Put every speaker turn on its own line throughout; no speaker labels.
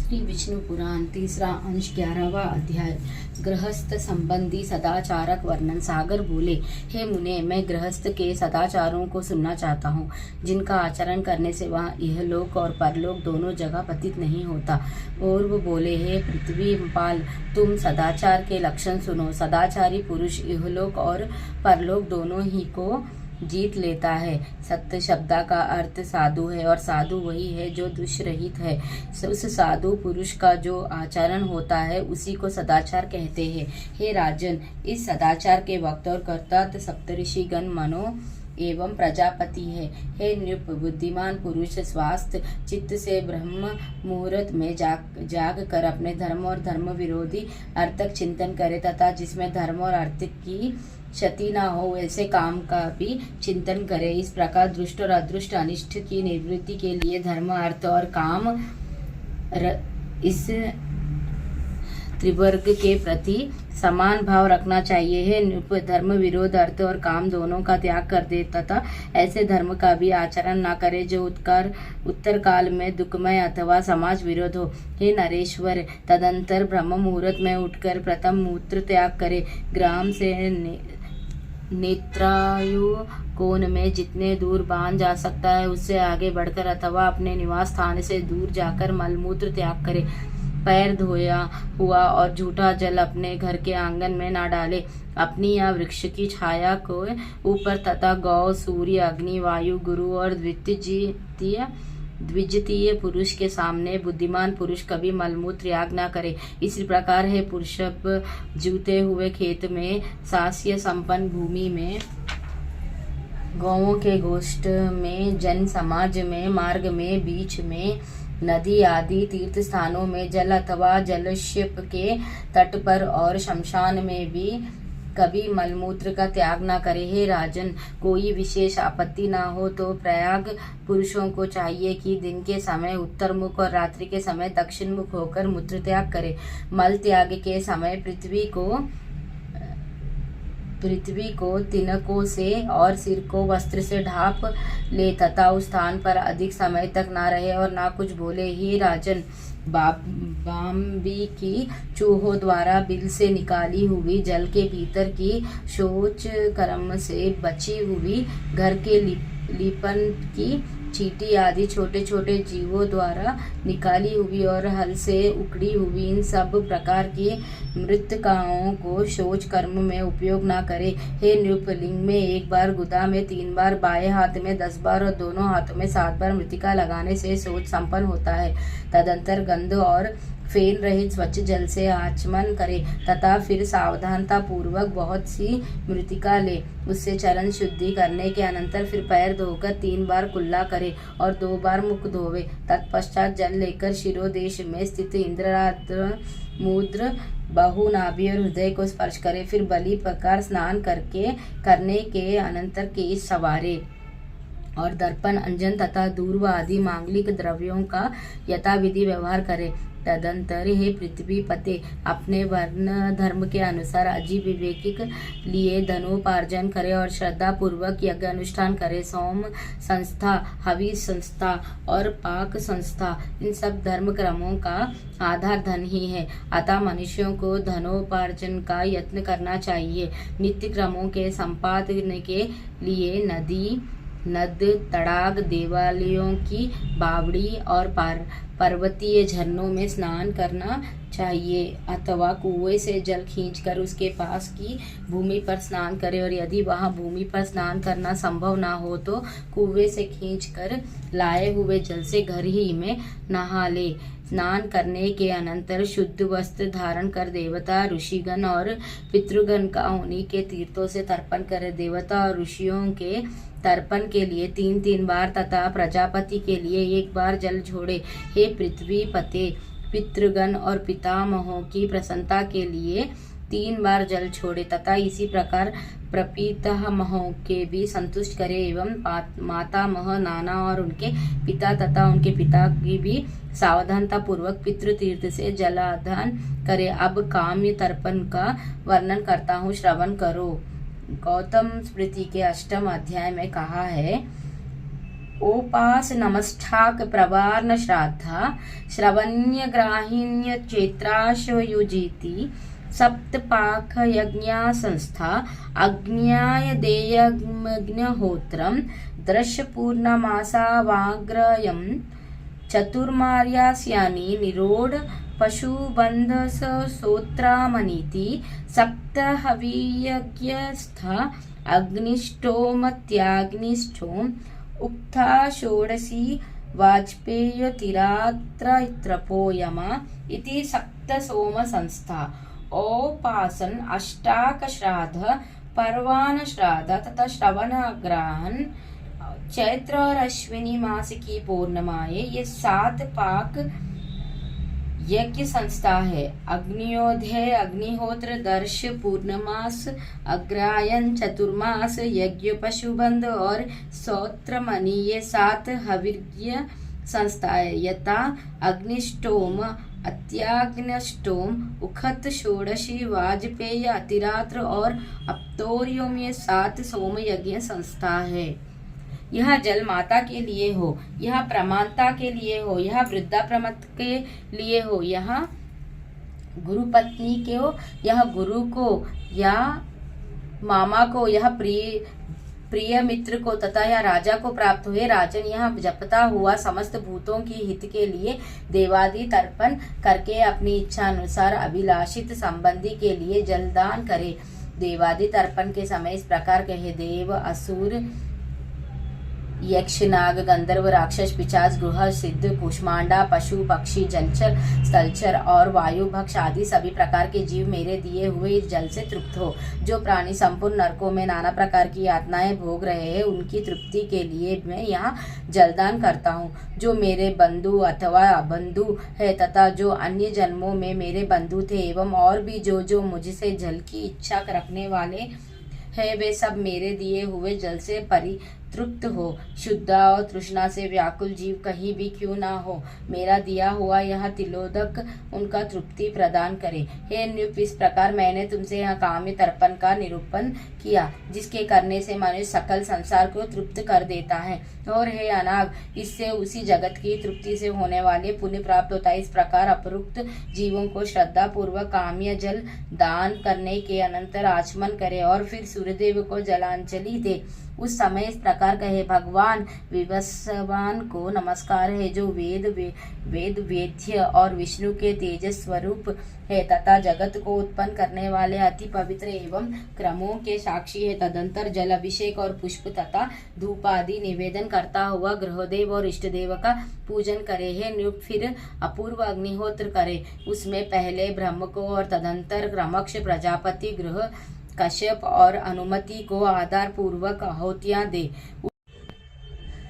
श्री विष्णु पुराण तीसरा अंश 11वां अध्याय गृहस्थ संबंधी सदाचारक वर्णन। सागर बोले, हे मुने, मैं गृहस्थ के सदाचारों को सुनना चाहता हूँ, जिनका आचरण करने से वह इहलोक और परलोक दोनों जगह पतित नहीं होता। और वो बोले, हे पृथ्वी पाल, तुम सदाचार के लक्षण सुनो। सदाचारी पुरुष इहलोक और परलोक दोनों ही को जीत लेता है। सत्य शब्द का अर्थ साधु है, और साधु वही है जो दुष्रहित है। उस साधु पुरुष का जो आचरण होता है उसी को सदाचार कहते हैं। हे राजन, इस सदाचार के वक्त और कर्ता सप्तऋषि गण मनो एवं प्रजापति है। हे नृप, बुद्धिमान पुरुष स्वास्थ्य चित्त से ब्रह्म मुहूर्त में जाग कर अपने धर्म और धर्म विरोधी अर्थक चिंतन करे, तथा जिसमें धर्म और अर्थ की क्षति न हो ऐसे काम का भी चिंतन करे। इस प्रकार दृष्ट और अदृष्ट अनिष्ट की निवृत्ति के लिए धर्म, अर्थ और काम इस त्रिवर्ग के प्रति समान भाव रखना चाहिए। है नृप, धर्म विरोध अर्थ और काम दोनों का त्याग कर दे, तथा ऐसे धर्म का भी आचरण न करे जो उत्तर काल में दुखमय अथवा समाज विरोध हो। हे नरेश्वर, तदंतर ब्रह्म मुहूर्त में उठकर प्रथम मूत्र त्याग करे। ग्राम से नेत्रायु कोण में जितने दूर बांध जा सकता है उससे आगे बढ़कर अथवा अपने निवास स्थान से दूर जाकर मलमूत्र त्याग करे। पैर धोया हुआ और झूठा जल अपने घर के आंगन में न डाले। अपनी या वृक्ष की छाया को ऊपर तथा गौ, सूर्य, अग्नि, वायु, गुरु और द्वितीय पुरुष के सामने बुद्धिमान पुरुष कभी मलमूत्र याग न करे। इसी प्रकार है पुरुषप जूते हुए खेत में, सास्य संपन्न भूमि में, गौओं के गोष्ठ में, जन समाज में, मार्ग में, बीच में, नदी आदि तीर्थ स्थानों में, जल अथवा जलश्यप के तट पर और शमशान में भी कभी मलमूत्र का त्याग न करे। हे राजन, कोई विशेष आपत्ति न हो तो प्रयाग पुरुषों को चाहिए कि दिन के समय उत्तर मुख और रात्रि के समय दक्षिण मुख होकर मूत्र त्याग करे। मल त्याग के समय पृथ्वी को तिनकों से और सिर को वस्त्र से ढाप ले, तथा उस स्थान पर अधिक समय तक ना रहे और ना कुछ बोले। ही राजन, बाम्बी की चूहों द्वारा बिल से निकाली हुई, जल के भीतर की शौच कर्म से बची हुई, घर के लिपन की चींटी आदि छोटे छोटे जीवों द्वारा निकाली हुई और हल से उकड़ी हुई इन सब प्रकार की मृतकाओं को शौच कर्म में उपयोग न करे। हे नृप, लिंग में 1 बार, गुदा में 3 बार, बाएं हाथ में 10 बार और दोनों हाथों में 7 बार मृतिका लगाने से शौच संपन्न होता है। तदंतर गंध और फेन रहित स्वच्छ जल से आचमन करे, तथा फिर सावधानता पूर्वक बहुत सी मृतिका ले। उससे चरण शुद्धि करने के अनंतर फिर पैर धोकर 3 बार कुल्ला करे और 2 बार मुख धोवे। तत्पश्चात जल लेकर शिरोदेश में स्थित इंद्राद्र मूत्र, बाहु, नाभि और हृदय को स्पर्श करे। फिर बलि प्रकार स्नान करने के अनंतर केश संवारे और दर्पण, अंजन तथा दूर्व आदि मांगलिक द्रव्यों का यथाविधि व्यवहार करे। तदंतर हे पृथ्वी पते, अपने वर्ण धर्म के अनुसार अजीब विवेकिक लिए धनोपार्जन करे और श्रद्धा पूर्वक यज्ञ अनुष्ठान करे। सोम संस्था, हवि संस्था और पाक संस्था, इन सब धर्म क्रमों का आधार धन ही है। अतः मनुष्यों को धनोपार्जन का यत्न करना चाहिए। नित्य क्रमों के संपादन के लिए नद, तड़ाग, देवालयों की बावड़ी और पर्वतीय झरनों में स्नान करना चाहिए, अथवा कुएं से जल खींचकर उसके पास की भूमि पर स्नान करे। और यदि वहां भूमि पर स्नान करना संभव ना हो तो कुएं से खींचकर लाए हुए जल से घर ही में नहा ले। स्नान करने के अनंतर शुद्ध वस्त्र धारण कर देवता, ऋषिगण और पितृगण का उन्हीं के तीर्थों से तर्पण करे। देवता और ऋषियों के तर्पण के लिए 3-3 बार तथा प्रजापति के लिए 1 बार जल छोड़े। हे पृथ्वी पते, पितृगण और पितामहों की प्रसन्नता के लिए 3 बार जल छोड़े, तथा इसी प्रकार प्रपितामहों के भी संतुष्ट करे एवं मातामह, नाना और उनके पिता तथा उनके पिता की भी सावधानता पूर्वक पितृतीर्थ से जलादान करे। अब काम्य तर्पण का वर्णन करता हूँ, श्रवण करो। गौतम स्मृति के 8वें अध्याय में कहा है, ओपास नमष्ठाक प्रवारण श्राद्धा श्रवण्य ग्राहिण्य चैत्राशयुजीति सप्तपाक यज्ञा संस्था अग्न्याय देयग्निहोत्रम दृश्य पूर्णमासावाग्रयम् चतुर्मार्यास्यानि निरोढ पशुबन्धसोत्रामनीति सप्तहवियज्ञस्थ अग्निष्टोमत्याग्निष्टोम उक्था षोडशी वाजपेयतिरात्रपोयमा इति सप्तसोम संस्था औपासन अष्टाक श्राद्ध पर्वाण श्राद्ध तथा श्रवण ग्रहण चैत्र और अश्विनी मास की पूर्णिमाएं ये 7 पाक यज्ञ संस्था है। अग्नियोदय अग्निहोत्र दर्श पूर्णमास अग्रायन चतुर्मास यज्ञ पशुबंध और सौत्रमणि ये 7 हविर्य संस्थाएं यथा अग्निष्टोम अत्याग्निष्टोम उखत षोडशी वाजपेय अतिरात्र और अप्तोरियोम ये 7 सोम यज्ञ संस्था है। यह जल माता के लिए हो, यह प्रमाणता के लिए हो, यह वृद्धा प्रमत के लिए हो, यह गुरु पत्नी के हो, यह गुरु को या मामा को, यह प्रिय मित्र को तथा यह राजा को प्राप्त हुए। राजन यह जपता हुआ समस्त भूतों की हित के लिए देवादि तर्पण करके अपनी इच्छा अनुसार अभिलाषित संबंधी के लिए जलदान करे। देवादि तर्पण के समय इस प्रकार कहे, देव असुर यक्ष नाग गंधर्व राक्षस पिशाच गृह सिद्ध कुष्मांडा पशु पक्षी जलचर स्थलचर और वायु भक्ष आदि सभी प्रकार के जीव मेरे दिए हुए इस जल से तृप्त हो। जो प्राणी संपूर्ण नरकों में नाना प्रकार की यातनाएं भोग रहे हैं उनकी तृप्ति के लिए मैं यहाँ जलदान करता हूँ। जो मेरे बंधु अथवा अबंधु है तथा जो अन्य जन्मों में मेरे बंधु थे एवं और भी जो जो मुझसे जल की इच्छा रखने वाले है वे सब मेरे दिए हुए जल से परितृप्त हो। शुद्ध और तृष्णा से व्याकुल जीव कहीं भी क्यों ना हो, मेरा दिया हुआ यह तिलोदक उनका तृप्ति प्रदान करे। हे नृप, इस प्रकार मैंने तुमसे यह काम्य तर्पण का निरूपण किया जिसके करने से मनुष्य सकल संसार को तृप्त कर देता है। और हे अनाग, इससे उसी जगत की तृप्ति से होने वाले पुण्य प्राप्त होता है। इस प्रकार अपरुक्त जीवों को श्रद्धा पूर्वक काम्य जल दान करने के अनंतर आचमन करे और फिर सूर्यदेव को जलांजलि दे। उस समय इस प्रकार कहे, भगवान विवस्वान को नमस्कार है जो वेद वेद्य और विष्णु के तेजस स्वरूप है तथा जगत को उत्पन्न करने वाले अति पवित्र एवं क्रमों के साक्षी है। तदंतर जल अभिषेक और पुष्प तथा धूप आदि निवेदन करता हुआ गृहदेव और इष्ट देव का पूजन करे। हे नृप, फिर अपूर्व अग्निहोत्र करे। उसमें पहले ब्रह्म को और तदंतर क्रमक्ष प्रजापति गृह कश्यप और अनुमति को आधार पूर्वक आहुतियां दे।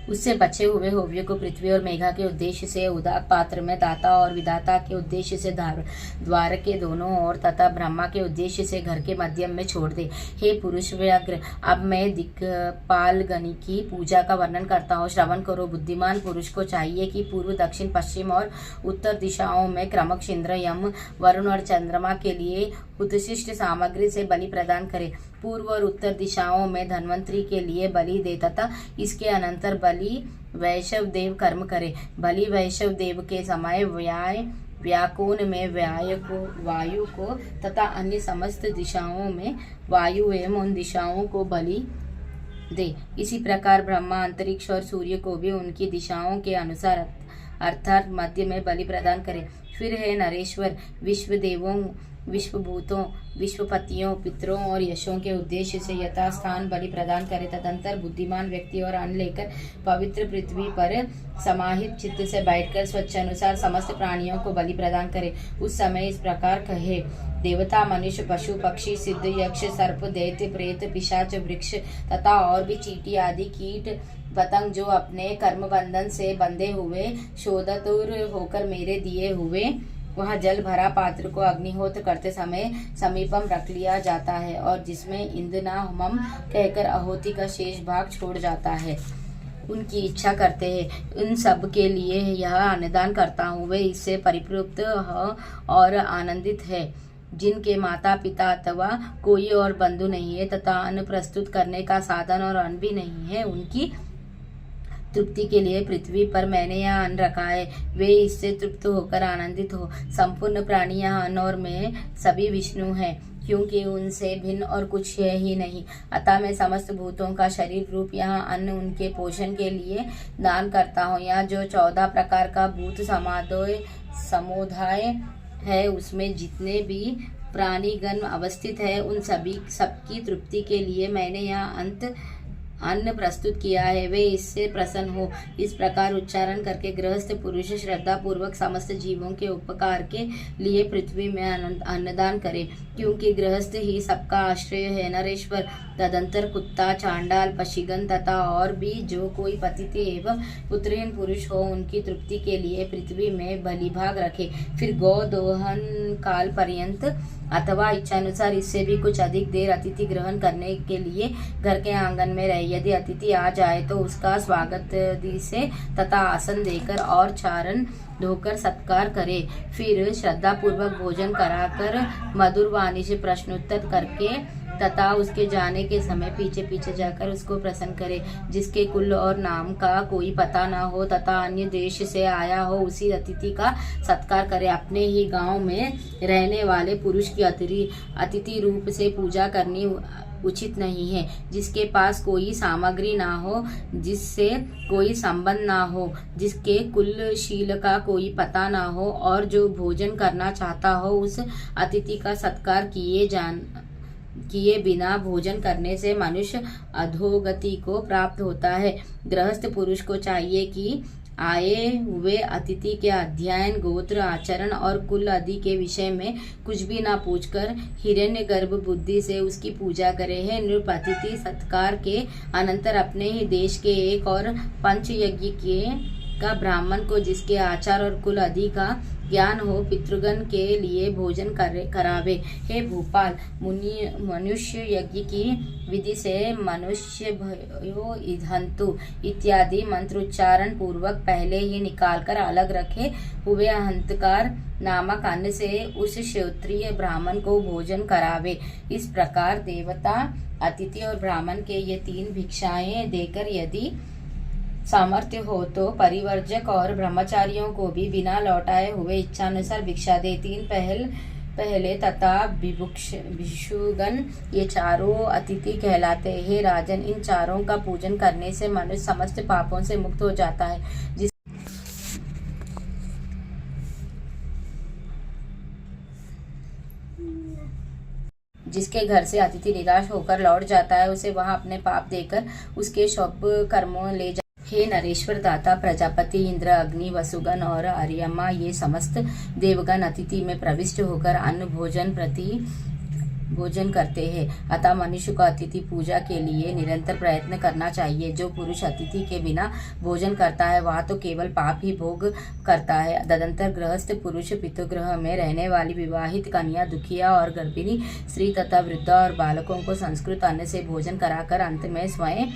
उससे बचे हुए होव्य को पृथ्वी और मेघा के उद्देश्य से उदाक पात्र में दाता और विधाता के उद्देश्य से द्वार के दोनों ओर तथा ब्रह्मा के उद्देश्य से घर के मध्यम में छोड़ दे। हे पुरुष व्याघ्र, अब मैं दिक्पाल गण की पूजा का वर्णन करता हूँ, श्रवण करो। बुद्धिमान पुरुष को चाहिए कि पूर्व दक्षिण पश्चिम और उत्तर दिशाओं में क्रमश इंद्र यम वरुण और चंद्रमा के लिए उत्शिष्ट सामग्री से बलि प्रदान करे। पूर्व और उत्तर दिशाओं में धन्वंतरी के लिए बलि दे तथा इसके अनंतर बलि वैष्णव देव कर्म करे। बलि वैष्णव देव के समय व्याकोन में वायु को तथा अन्य समस्त दिशाओं में वायु एवं उन दिशाओं को बलि दे। इसी प्रकार ब्रह्मा अंतरिक्ष और सूर्य को भी उनकी दिशाओं के अनुसार अर्थात मध्य में बलि प्रदान करे। फिर है नरेश्वर, विश्व देवों विश्वभूतों विश्वपतियों पितरों और यशों के उद्देश्य से यथास्थान बलि प्रदान करे। तदंतर बुद्धिमान व्यक्ति और अन्न लेकर पवित्र पृथ्वी पर समाहित चित्त से बैठकर स्वच्छ अनुसार समस्त प्राणियों को बलि प्रदान करे। उस समय इस प्रकार कहे, देवता मनुष्य पशु पक्षी सिद्ध यक्ष सर्प दैत्य प्रेत पिशाच वृक्ष तथा और भी चींटी आदि कीट पतंग जो अपने कर्म बंधन से बंधे हुए शोधातुर होकर मेरे दिए हुए वह जल भरा पात्र को अग्निहोत्र करते समय समीपम रख लिया जाता है और जिसमें इंदना होमम कहकर आहुति का शेष भाग छोड़ जाता है, उनकी इच्छा करते हैं। उन सब के लिए यह अन्नदान करता हूँ, वे इससे परितृप्त और आनंदित है। जिनके माता पिता अथवा कोई और बंधु नहीं है तथा अन्न प्रस्तुत करने का साधन और अन्न भी नहीं है, उनकी तृप्ति के लिए पृथ्वी पर मैंने यह अन्न रखा है, वे इससे तृप्त होकर आनंदित हो। संपूर्ण प्राणी यह अन्न और मैं सभी विष्णु हैं, क्योंकि उनसे भिन्न और कुछ है ही नहीं। अतः मैं समस्त भूतों का शरीर रूप यह अन्न उनके पोषण के लिए दान करता हूँ। यह जो 14 प्रकार का भूत समुदाय है, उसमें जितने भी प्राणीगण अवस्थित है, उन सबकी तृप्ति के लिए मैंने यह अन्न प्रस्तुत किया है, वे इससे प्रसन्न हो। इस प्रकार उच्चारण करके गृहस्थ पुरुष श्रद्धा पूर्वक समस्त जीवों के उपकार के लिए पृथ्वी में अन्नदान करे, क्योंकि गृहस्थ ही सबका आश्रय है। नरेश्वर, तदंतर कुत्ता, चांडाल, पशिगन तथा और भी जो कोई पतित एवं पुत्रहीन पुरुष हो, उनकी तृप्ति के लिए पृथ्वी में बलिभाग रखे। फिर गौ दोहन काल पर्यंत अथवा इच्छानुसार इससे भी कुछ अधिक देर अतिथि ग्रहण करने के लिए घर के आंगन में रहे। यदि अतिथि आ जाए तो उसका स्वागत से तथा आसन देकर और चारण धोकर सत्कार करे। फिर श्रद्धा पूर्वक भोजन कराकर मधुर वाणी से प्रश्नोत्तर करके तथा उसके जाने के समय पीछे पीछे जाकर उसको प्रसन्न करे। जिसके कुल और नाम का कोई पता न हो तथा अन्य देश से आया हो, उसी अतिथि का सत्कार करे। अपने ही गांव में रहने वाले पुरुष की अतिथि रूप से पूजा करनी उचित नहीं है। जिसके पास कोई सामग्री ना हो, जिससे कोई संबंध ना हो, जिसके कुलशील का कोई पता ना हो और जो भोजन करना चाहता हो, उस अतिथि का सत्कार किए बिना भोजन करने से मनुष्य अधोगति को प्राप्त होता है। गृहस्थ पुरुष को चाहिए कि आए हुए अतिथि के अध्ययन, गोत्र, आचरण और कुल आदि के विषय में कुछ भी ना पूछकर हिरण्यगर्भ बुद्धि से उसकी पूजा करे। है नृप, अतिथि सत्कार के अनंतर अपने ही देश के एक और पंचयज्ञ का ब्राह्मण को, जिसके आचार और कुल आदि का ज्ञान हो, पितृगण के लिए भोजन करावे। हे भूपाल, मनुष्य यज्ञ की विधि से मनुष्य भयो ईधन्तु इत्यादि मंत्रोच्चारण पूर्वक पहले ही निकालकर अलग रखे हुए अहंकार नामक अन्न से उस क्षत्रिय ब्राह्मण को भोजन करावे। इस प्रकार देवता, अतिथि और ब्राह्मण के ये 3 भिक्षाएं देकर यदि सामर्थ्य हो तो परिवर्जक और ब्रह्मचारियों को भी बिना लौटाए हुए इच्छानुसार भिक्षा दे। 3 पहले तथा भिक्षुगण, ये चारों अतिथि कहलाते हैं। हे राजन, इन चारों का पूजन करने से मनुष्य समस्त पापों से मुक्त हो जाता है। जिसके घर से अतिथि निराश होकर लौट जाता है, उसे वहां अपने पाप देकर उसके शुभ कर्मों ले जा। हे नरेश्वर दाता, प्रजापति इंद्र, अग्नि, वसुगण और आर्यमा, ये समस्त देवगण अतिथि में प्रविष्ट होकर अन्न भोजन करते हैं। अतः मनुष्य को अतिथि पूजा के लिए निरंतर प्रयत्न करना चाहिए। जो पुरुष अतिथि के बिना भोजन करता है, वह तो केवल पाप ही भोग करता है। तदंतर गृहस्थ पुरुष पितृगृह में रहने वाली विवाहित कन्या, दुखिया और गर्भिणी स्त्री तथा वृद्ध और बालकों को संस्कृत अन्न से भोजन कराकर अंत में स्वयं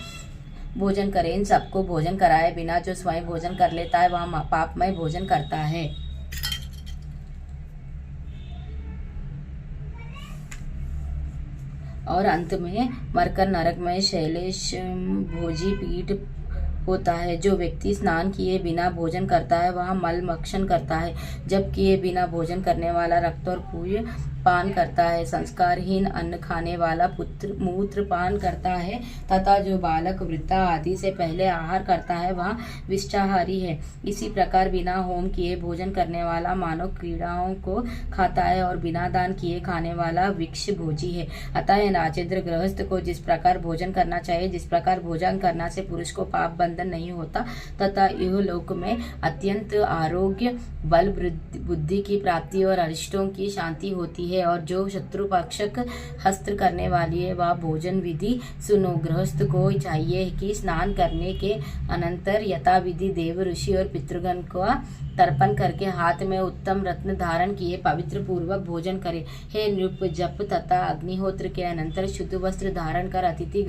भोजन करे। इन सबको भोजन कराए बिना जो स्वयं भोजन कर लेता है, वह पापमय भोजन करता है। और अंत में मरकर नरक में शैलेश भोजी पीठ होता है। जो व्यक्ति स्नान किए बिना भोजन करता है, वह मल मक्षन करता है, जब किए बिना भोजन करने वाला रक्त और पूय पान करता है। संस्कारहीन अन्न खाने वाला पुत्र मूत्र पान करता है तथा जो बालक वृद्धा आदि से पहले आहार करता है, वह विष्टाहारी है। इसी प्रकार बिना होम किए भोजन करने वाला मानव कीड़ाओं को खाता है और बिना दान किए खाने वाला वृक्ष भोजी है। अतः राजेंद्र, गृहस्थ को जिस प्रकार भोजन करना चाहिए, जिस प्रकार भोजन करने से पुरुष को पाप बंधन नहीं होता तथा यह लोक में अत्यंत आरोग्य, बल, बुद्धि की प्राप्ति और अरिष्टों की शांति होती है। और जो शत्रु पक्षक हस्त करने वाली है, वह भोजन विधि सुनो। गृहस्थ को चाहिए कि स्नान करने के अनंतर यथाविधि देव, ऋषि और पितृगण का तर्पण करके हाथ में उत्तम रत्न धारण किए पवित्र पूर्वक भोजन करे। हे नृप, जप तथा अग्निहोत्र के अनंतर शुद्ध वस्त्र धारण कर अतिथि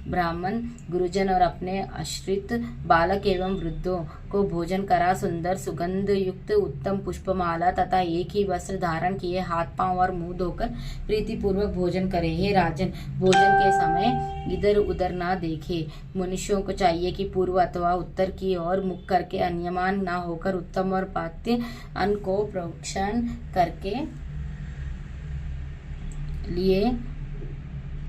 ब्राह्मण, गुरुजन और अपने आश्रित बालक एवं वृद्धों को भोजन करा। सुंदर सुगंध युक्त उत्तम पुष्पमाला तथा एक ही वस्त्र धारण किए हाथ पांव और मुंह धोकर प्रीति पूर्वक भोजन करे। हे राजन, भोजन के समय इधर उधर ना देखे। मनुष्यों को चाहिए कि पूर्व अथवा उत्तर की ओर मुख करके अन्यमान ना होकर उत्तम और पात्य अन्न को प्रोक्षण करके लिए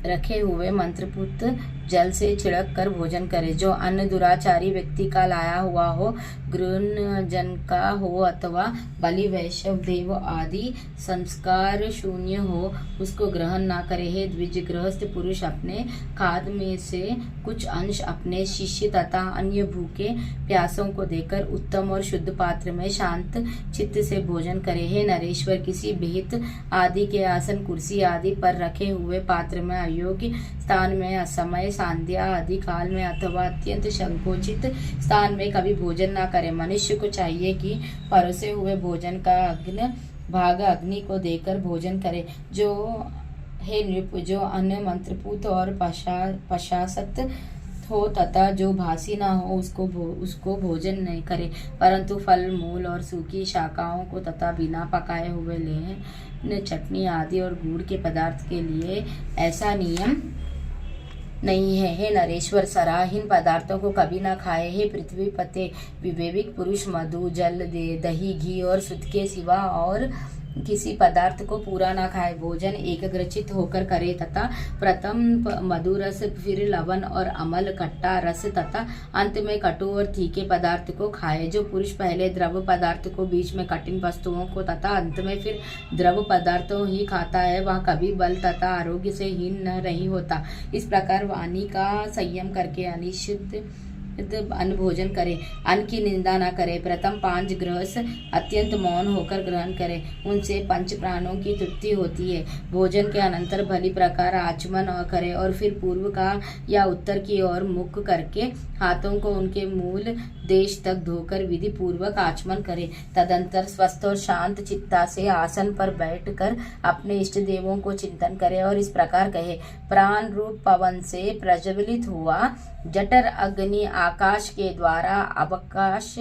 रखे हुए मंत्रपुत जल से छिड़क कर भोजन करे। जो अन्न दुराचारी व्यक्ति का लाया हुआ हो, गृहजन का हो अथवा बलि वैष्णव देव आदि संस्कार शून्य हो, उसको ग्रहण ना करे। हे द्विज, गृहस्थ पुरुष अपने खाद्य में से कुछ अंश अपने शिष्य तथा अन्य भूखे प्यासों को देकर उत्तम और शुद्ध पात्र में शांत चित्त से भोजन करे। हे नरेश्वर, किसी विहित आदि के आसन कुर्सी आदि पर रखे हुए पात्र में अयोग्य स्थान में असमय संध्या आदि काल में अथवा अत्यंत संकोचित स्थान में कभी भोजन ना करे। मनुष्य को चाहिए कि परोसे हुए भोजन का भाग अग्नि को देकर भोजन करे। जो हे नृप, जो अन्न मंत्रपूत और पशासत हो तथा जो भासी ना हो उसको भोजन नहीं करे, परंतु फल मूल और सूखी शाखाओं को तथा बिना पकाए हुए ले चटनी आदि और गुड़ के पदार्थ के लिए ऐसा नियम नहीं है। हे नरेश्वर, सराहीन पदार्थों को कभी ना खाए। हे पृथ्वी पते, विवेक पुरुष मधु जल दही घी और सुध के सिवा और किसी पदार्थ को पूरा ना खाए। भोजन एकाग्रचित होकर करे तथा प्रथम मधुरस, फिर लवण और अमल खट्टा रस तथा अंत में कटु और तीखे पदार्थ को खाए। जो पुरुष पहले द्रव पदार्थ को, बीच में कठिन वस्तुओं को तथा अंत में फिर द्रव पदार्थों ही खाता है, वह कभी बल तथा आरोग्य से हीन न नहीं होता। इस प्रकार वाणी का संयम करके अनिषिद्ध अन्न भोजन करे। अन्न की निंदा न करे। प्रथम 5 ग्रहस्थ अत्यंत मौन होकर ग्रहण करे, उनसे पंच प्राणों की तृप्ति होती है। भोजन के अनंतर भली प्रकार आचमन करे और फिर पूर्व का या उत्तर की ओर मुख करके हाथों को उनके मूल देश तक धोकर विधि पूर्वक आचमन करे। तदंतर स्वस्थ और शांत चित्ता से आसन पर बैठकर अपने इष्ट देवों को चिंतन करे और इस प्रकार कहे। प्राण रूप पवन से प्रज्वलित हुआ जठर अग्नि आकाश के द्वारा अवकाश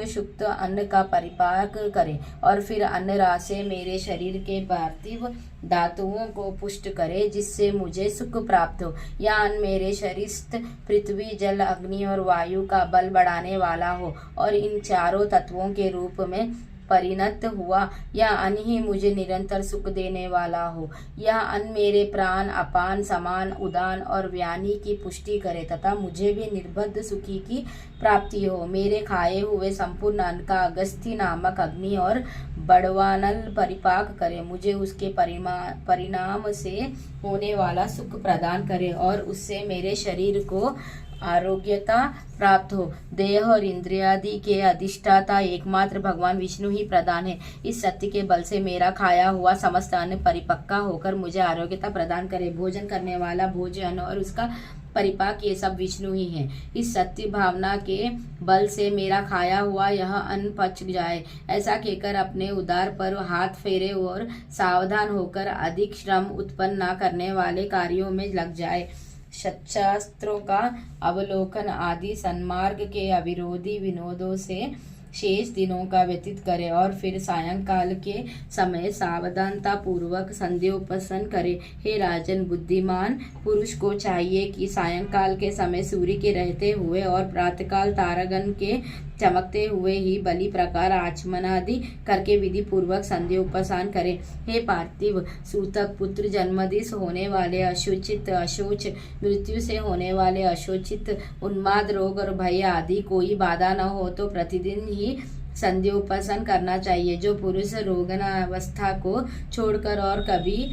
शुक्त अन्न का परिपाक करे और फिर अन्न रास से मेरे शरीर के पार्थिव धातुओं को पुष्ट करे, जिससे मुझे सुख प्राप्त हो। यह अन्न मेरे शरीर पृथ्वी जल अग्नि और वायु का बल बढ़ाने वाला हो और इन चारों तत्वों के रूप में परिणत हुआ। यह अन्न ही मुझे निरंतर सुख देने वाला हो। यह अन्न मेरे प्राण अपान समान उदान और व्यानी की पुष्टि करे तथा मुझे भी निर्बद्ध सुखी की प्राप्ति हो। मेरे खाए हुए संपूर्ण अन्न का अगस्त्य नामक अग्नि और बड़वानल परिपाक करे, मुझे उसके परिणाम से होने वाला सुख प्रदान करे और उससे मेरे शरीर को आरोग्यता प्राप्त हो। देह और इंद्रियादि के अधिष्ठाता एकमात्र भगवान विष्णु ही प्रदान है। इस सत्य के बल से मेरा खाया हुआ समस्त अन्न परिपक्का होकर मुझे आरोग्यता प्रदान करे। भोजन करने वाला भोजन और उसका परिपाक ये सब विष्णु ही है। इस सत्य भावना के बल से मेरा खाया हुआ यह अन्न पच जाए, ऐसा कहकर अपने उदर पर हाथ फेरे और सावधान होकर अधिक श्रम उत्पन्न न करने वाले कार्यों में लग जाए। शास्त्रों का अवलोकन आदि सन्मार्ग के अविरोधी विनोदों से शेष दिनों का व्यतीत करे और फिर सायंकाल के समय सावधानता पूर्वक संध्योपासन करे। हे राजन, बुद्धिमान पुरुष को चाहिए कि सायंकाल के समय सूर्य के रहते हुए और प्रातःकाल तारागण के चमकते हुए ही बलि प्रकार आचमनादि करके विधि पूर्वक संध्योपासन करे। हे पार्थिव, सूतक पुत्र जन्मदिवस होने वाले अशोचित अशोच, मृत्यु से होने वाले अशोचित, उन्माद रोग और भय आदि कोई बाधा न हो तो प्रतिदिन ही संध्योपासन करना चाहिए। जो पुरुष रोगनावस्था को छोड़कर और कभी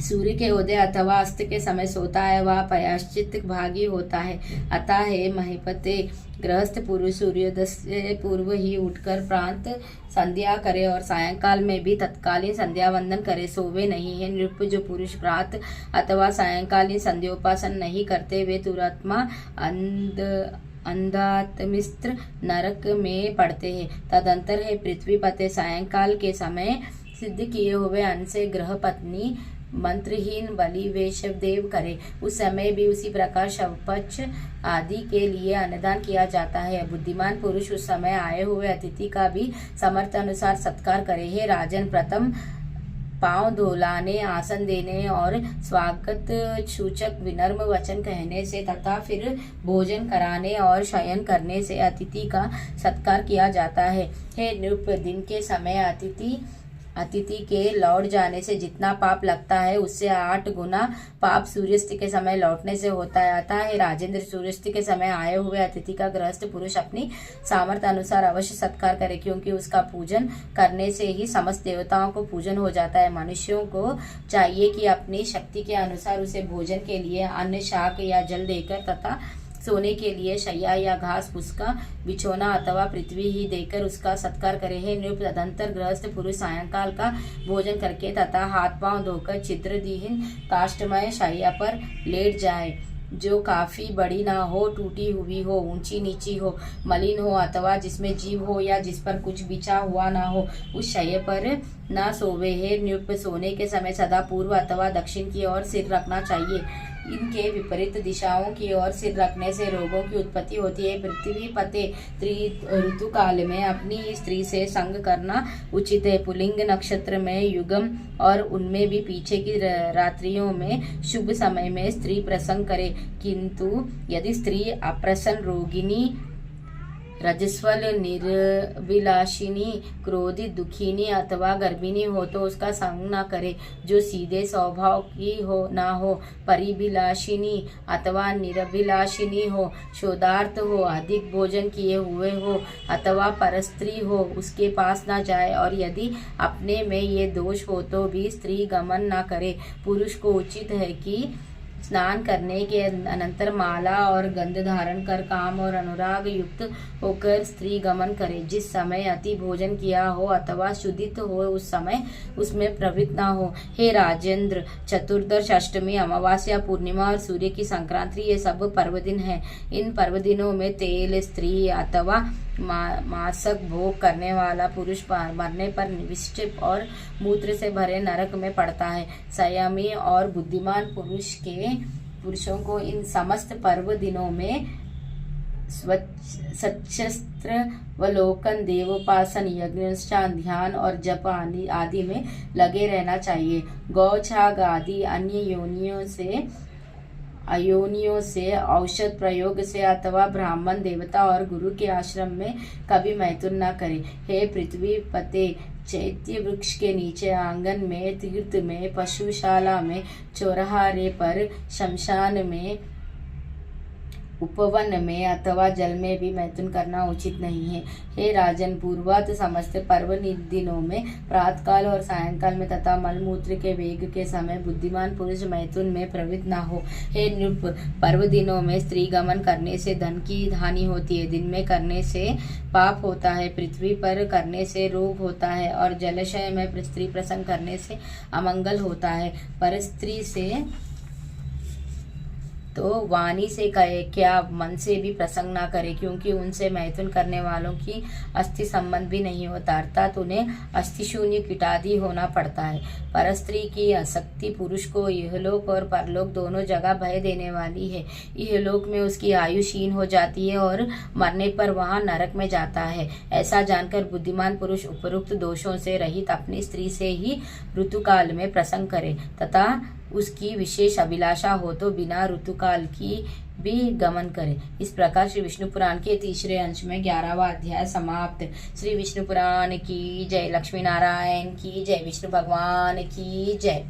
सूर्य के उदय अथवा अस्त के समय सोता है, वह प्रायश्चित भागी होता है। अतः हे महीपते, गृहस्थ पुरुष सूर्योदय से पूर्व ही उठकर प्रांत संध्या करे और सायंकाल में भी तत्कालीन संध्या वंदन करे, सोवे नहीं है। नृप, जो पुरुष प्रातः अथवा सायंकालीन संध्योपासन नहीं करते वे दुरात्मा अंधात्मिस्त्र नरक में पड़ते हैं। तदंतर हे पृथ्वी पते सायंकाल के समय सिद्ध किए हुए अन्न से ग्रह पत्नी मंत्रहीन बलि वैष्णवदेव करे। उस समय भी उसी प्रकार शवपक्ष आदि के लिए अन्नदान किया जाता है। बुद्धिमान पुरुष उस समय आए हुए अतिथि का भी समर्थ अनुसार सत्कार करे। हे राजन, प्रथम पांव धुलाने, आसन देने और स्वागत सूचक विनम्र वचन कहने से तथा फिर भोजन कराने और शयन करने से अतिथि का सत्कार किया जाता है। हे नृप, दिन के समय अतिथि के लौट जाने से जितना पाप लगता है उससे 8 गुना पाप सूर्यास्त के समय लौटने से होता है। अतः हे राजेंद्र, सूर्यास्त के समय आए हुए अतिथि का गृहस्थ पुरुष अपनी सामर्थ्य अनुसार अवश्य सत्कार करे, क्योंकि उसका पूजन करने से ही समस्त देवताओं को पूजन हो जाता है। मनुष्यों को चाहिए कि अपनी शक्ति के अनुसार उसे भोजन के लिए अन्न, शाक या जल देकर तथा सोने के लिए शैया या घास फूस का बिछोना अथवा पृथ्वी ही देकर उसका सत्कार करे। हे नृप, तदंतर गृहस्थ पुरुष सायंकाल का भोजन करके तथा हाथ पांव धोकर छिद्रविहीन काष्ठमय शैया पर लेट जाए, जो काफी बड़ी ना हो, टूटी हुई हो, ऊंची नीची हो, मलिन हो अथवा जिसमें जीव हो या जिस पर कुछ बिछा हुआ ना हो, उस शैया पर ना सोवे। हे नृप, सोने के समय सदा पूर्व अथवा दक्षिण की ओर सिर रखना चाहिए। इनके विपरीत दिशाओं की ओर सिर रखने से रोगों की उत्पत्ति होती है। पृथ्वी पते ऋतु काल में अपनी स्त्री से संग करना उचित है। पुल्लिंग नक्षत्र में युगम और उनमें भी पीछे की रात्रियों में शुभ समय में स्त्री प्रसंग करे, किंतु यदि स्त्री अप्रसन्न, रोगिणी, रजस्वल, निर्विलासिनी, क्रोधित, दुखिनी अथवा गर्भिणी हो तो उसका संग न करे। जो सीधे स्वभाव की हो ना हो, परिभिलाषिनी अथवा निर्भिलाषिनी हो, शोधार्थ हो, अधिक भोजन किए हुए हो अथवा परस्त्री हो, उसके पास न जाए। और यदि अपने में ये दोष हो तो भी स्त्री गमन न करे। पुरुष को उचित है कि स्नान करने के अनंतर माला और गंध धारण कर काम और अनुराग युक्त होकर स्त्री गमन करे। जिस समय अति भोजन किया हो अथवा शुद्धित हो उस समय उसमें प्रवृत्त न हो। हे राजेंद्र, चतुर्दश, अष्टमी, अमावास्या, पूर्णिमा और सूर्य की संक्रांति ये सब पर्व दिन हैं। इन पर्व दिनों में तेल, स्त्री अथवा मासक भोग करने वाला पुरुष मरने पर विष्ट और मूत्र से भरे नरक में पड़ता है। संयमी और बुद्धिमान पुरुषों को इन समस्त पर्व दिनों में सशस्त्र वलोकन, देवोपासन, यज्ञानुष्ठान, ध्यान और जप आदि में लगे रहना चाहिए। गौछाग आदि अन्य अयोनियों से औषध प्रयोग से अथवा ब्राह्मण, देवता और गुरु के आश्रम में कभी मैथुन न करे। हे पृथ्वी पते, चैत्य वृक्ष के नीचे, आंगन में, तीर्थ में, पशुशाला में, चौराहे पर, शमशान में, उपवन में अथवा जल में भी मैथुन करना उचित नहीं है। हे राजन, पूर्वत समस्त पर्व दिनों में प्रातःकाल और सायंकाल में तथा मलमूत्र के वेग के समय बुद्धिमान पुरुष मैथुन में प्रवृत्त न हो। हे नृप, पर्व दिनों में स्त्री गमन करने से धन की हानि होती है। दिन में करने से पाप होता है, पृथ्वी पर करने से रोग होता है और जलाशय में स्त्री प्रसंग करने से अमंगल होता है। पर स्त्री से तो वाणी से कहे क्या मन से भी प्रसंग ना करे, क्योंकि उनसे मैथुन करने वालों की अस्थि संबंध भी नहीं होता, अर्थात उन्हें अस्थि शून्य कीटादि होना पड़ता है। परस्त्री की आसक्ति पुरुष को इहलोक और परलोक दोनों जगह भय देने वाली है। इहलोक में उसकी आयु क्षीण हो जाती है और मरने पर वहां नरक में जाता है। ऐसा जानकर बुद्धिमान पुरुष उपरोक्त दोषों से रहित अपनी स्त्री से ही ऋतुकाल में प्रसंग करे तथा उसकी विशेष अभिलाषा हो तो बिना ऋतुकाल की भी गमन करे। इस प्रकार श्री विष्णु पुराण के तीसरे अंश में 11वां अध्याय समाप्त। श्री विष्णु पुराण की जय। लक्ष्मी नारायण की जय। विष्णु भगवान की जय।